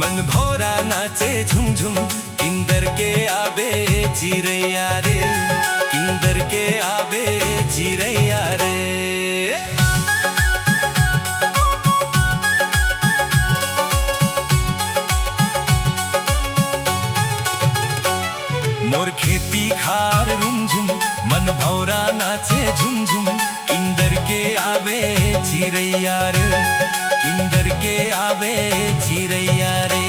मन भौरा नाचे झुम झुम, किंदर के आवे चिरैया रे, किंदर के आवे चिरैया रे। मोर खेती खार रुमझुम, मन भौरा नाचे झुम झुम, किंदर के आवे चिरैया रे, किंदर के आवे चिरैया रे।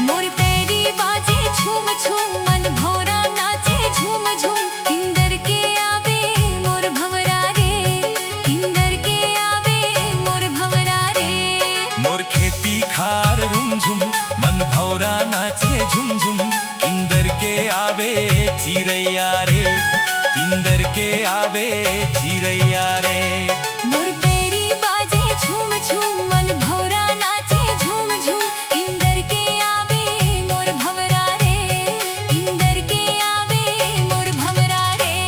मोर पैरी बाजे झूम झूम, मन भौरा नाचे झूम झूम, किंदर के आवे मोर भंवरा रे, किंदर के आवे मोर भंवरा रे। मोर खेती खार रुमझुम, मन भौरा नाचे झुम झुम, किंदर के आवे चिरैया रे, किंदर के आवे चिरैया रे। मोर पैरी बाजे झूम झूम, मन भौरा नाचे झूम झूम, किंदर के आवे मोर भंवरा रे, किंदर के आवे मोर भंवरा रे।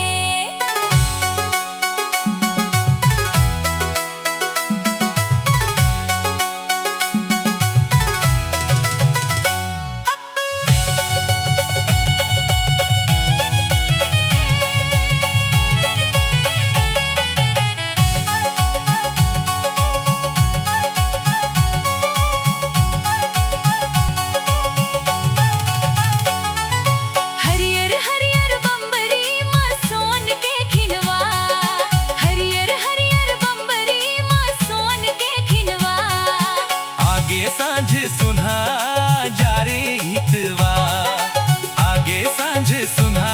हरियर हरियर बम्बरी माँ सोन के खिनवा, हरियर हरियर बम्बरी माँ सोन के खिनवा। आगे सांझ सुना जा रे हितवा, आगे सांझ सुना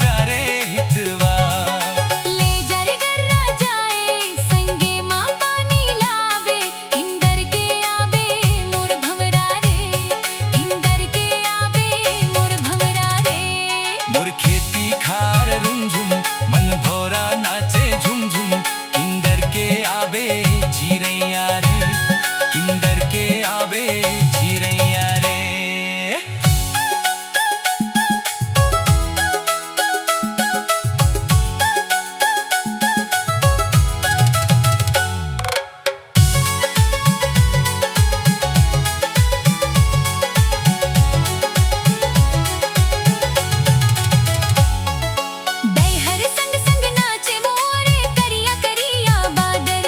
जा रे हितवा। ले जर गर्रा जाए संगे माँ पानी लावे, किंदर के आवे मोर भंवरा रे, किंदर के आवे मोर भंवरा रे। मोर खेती खार रुमझुम, मन भौरा नाचे झुम झुम, किंदर के आवे चिरैया रे, किंदर के आवे चिरैया रे। दैहर संग संग नाचे मोरे करिया करिया बादल,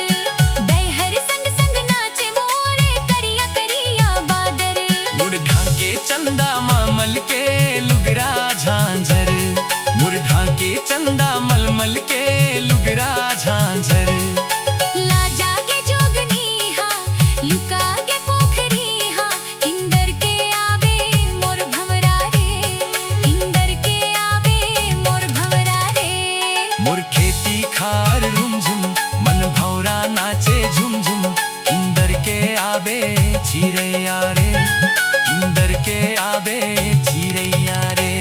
दैहर संग संग नाचे मोरे करिया करिया बादल। मुड़ ढाके चंदा मामल के लुगरा झांझर, मुड़ ढाके चंदा मलमल के लुगरा झांझर। लाजा के जोगनी हा, लुका के पोखरी हा, किंदर के आवे मोर भंवरा रे, किंदर के आवे मोर भंवरा रे। मोर खेती खार रुमझुम, मन भौरा नाचे झुम झुम, किंदर के आवे चिरैया रे, किंदर के आवे चिरैया रे।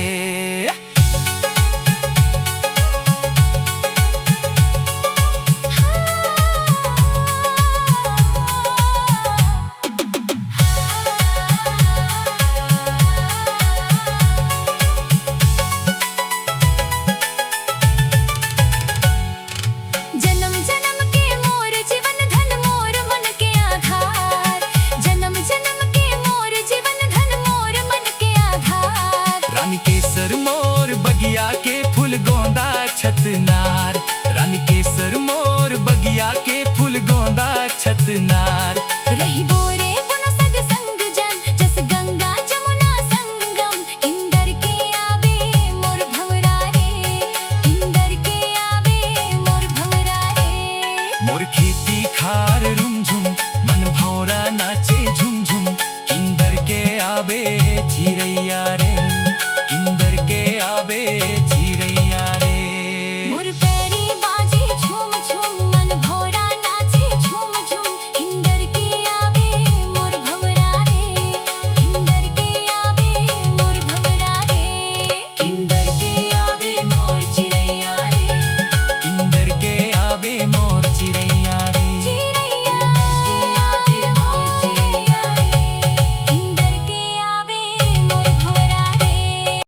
जन्म जन्म के मोर जीवन धन मोर मन के आधार, जन्म जन्म के मोर जीवन धन मोर मन के आधार। रानी केसर मोर बगिया के फूल गोंदा छतनार,